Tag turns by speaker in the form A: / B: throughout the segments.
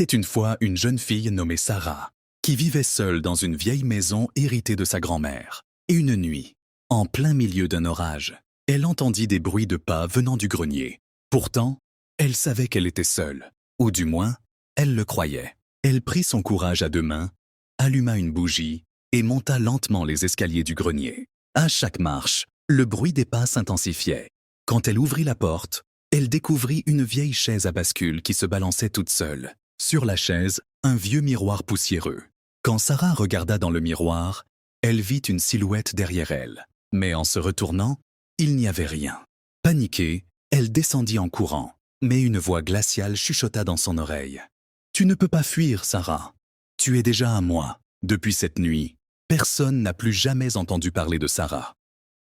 A: était une fois une jeune fille nommée Sarah, qui vivait seule dans une vieille maison héritée de sa grand-mère. Et une nuit, en plein milieu d'un orage, elle entendit des bruits de pas venant du grenier. Pourtant, elle savait qu'elle était seule, ou du moins, elle le croyait. Elle prit son courage à deux mains, alluma une bougie et monta lentement les escaliers du grenier. À chaque marche, le bruit des pas s'intensifiait. Quand elle ouvrit la porte, elle découvrit une vieille chaise à bascule qui se balançait toute seule. Sur la chaise, un vieux miroir poussiéreux. Quand Sarah regarda dans le miroir, elle vit une silhouette derrière elle. Mais en se retournant, il n'y avait rien. Paniquée, elle descendit en courant, mais une voix glaciale chuchota dans son oreille. « Tu ne peux pas fuir, Sarah. Tu es déjà à moi. » Depuis cette nuit, personne n'a plus jamais entendu parler de Sarah.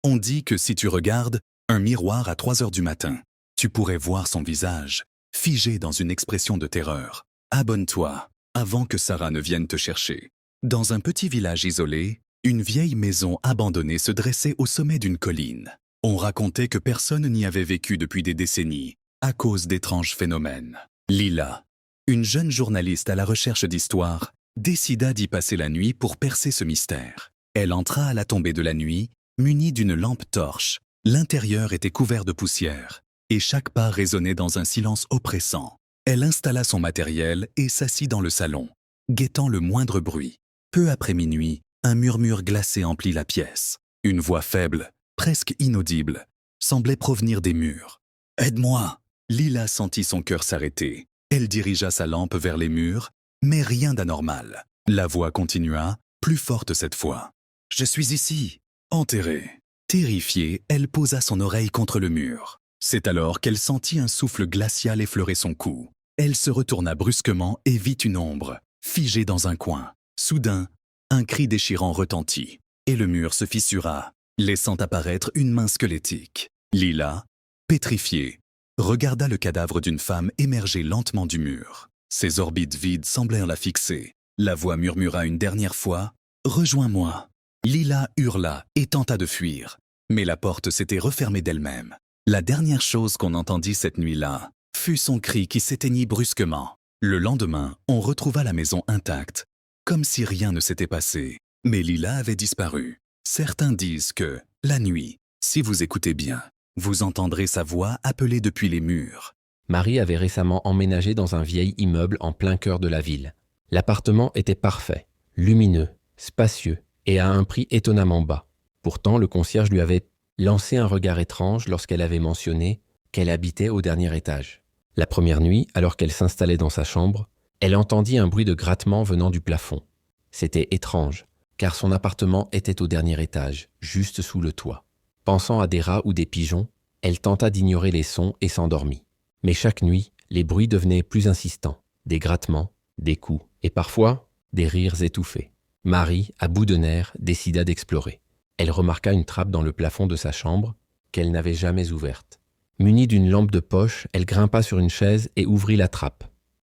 A: On dit que si tu regardes un miroir à 3 heures du matin, tu pourrais voir son visage, figé dans une expression de terreur. Abonne-toi, avant que Sarah ne vienne te chercher. Dans un petit village isolé, une vieille maison abandonnée se dressait au sommet d'une colline. On racontait que personne n'y avait vécu depuis des décennies, à cause d'étranges phénomènes. Lila, une jeune journaliste à la recherche d'histoire, décida d'y passer la nuit pour percer ce mystère. Elle entra à la tombée de la nuit, munie d'une lampe torche. L'intérieur était couvert de poussière, et chaque pas résonnait dans un silence oppressant. Elle installa son matériel et s'assit dans le salon, guettant le moindre bruit. Peu après minuit, un murmure glacé emplit la pièce. Une voix faible, presque inaudible, semblait provenir des murs. « Aide-moi !» Lila sentit son cœur s'arrêter. Elle dirigea sa lampe vers les murs, mais rien d'anormal. La voix continua, plus forte cette fois. « Je suis ici, enterrée. » Terrifiée, elle posa son oreille contre le mur. C'est alors qu'elle sentit un souffle glacial effleurer son cou. Elle se retourna brusquement et vit une ombre, figée dans un coin. Soudain, un cri déchirant retentit, et le mur se fissura, laissant apparaître une main squelettique. Lila, pétrifiée, regarda le cadavre d'une femme émerger lentement du mur. Ses orbites vides semblèrent la fixer. La voix murmura une dernière fois « Rejoins-moi ». Lila hurla et tenta de fuir, mais la porte s'était refermée d'elle-même. La dernière chose qu'on entendit cette nuit-là fut son cri qui s'éteignit brusquement. Le lendemain, on retrouva la maison intacte, comme si rien ne s'était passé. Mais Lila avait disparu. Certains disent que, la nuit, si vous écoutez bien, vous entendrez sa voix appeler depuis les murs.
B: Marie avait récemment emménagé dans un vieil immeuble en plein cœur de la ville. L'appartement était parfait, lumineux, spacieux et à un prix étonnamment bas. Pourtant, le concierge lui avait lancé un regard étrange lorsqu'elle avait mentionné qu'elle habitait au dernier étage. La première nuit, alors qu'elle s'installait dans sa chambre, elle entendit un bruit de grattement venant du plafond. C'était étrange, car son appartement était au dernier étage, juste sous le toit. Pensant à des rats ou des pigeons, elle tenta d'ignorer les sons et s'endormit. Mais chaque nuit, les bruits devenaient plus insistants, des grattements, des coups, et parfois, des rires étouffés. Marie, à bout de nerfs, décida d'explorer. Elle remarqua une trappe dans le plafond de sa chambre qu'elle n'avait jamais ouverte. Munie d'une lampe de poche, elle grimpa sur une chaise et ouvrit la trappe.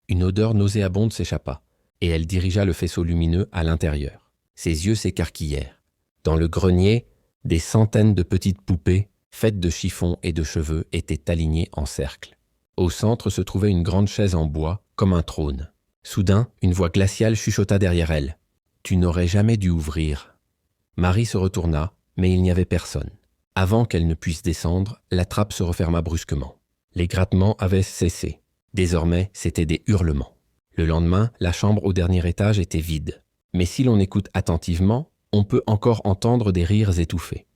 B: Une odeur nauséabonde s'échappa, et elle dirigea le faisceau lumineux à l'intérieur. Ses yeux s'écarquillèrent. Dans le grenier, des centaines de petites poupées, faites de chiffons et de cheveux, étaient alignées en cercle. Au centre se trouvait une grande chaise en bois, comme un trône. Soudain, une voix glaciale chuchota derrière elle. « Tu n'aurais jamais dû ouvrir. » Marie se retourna, mais il n'y avait personne. Avant qu'elle ne puisse descendre, la trappe se referma brusquement. Les grattements avaient cessé. Désormais, c'étaient des hurlements. Le lendemain, la chambre au dernier étage était vide. Mais si l'on écoute attentivement, on peut encore entendre des rires étouffés.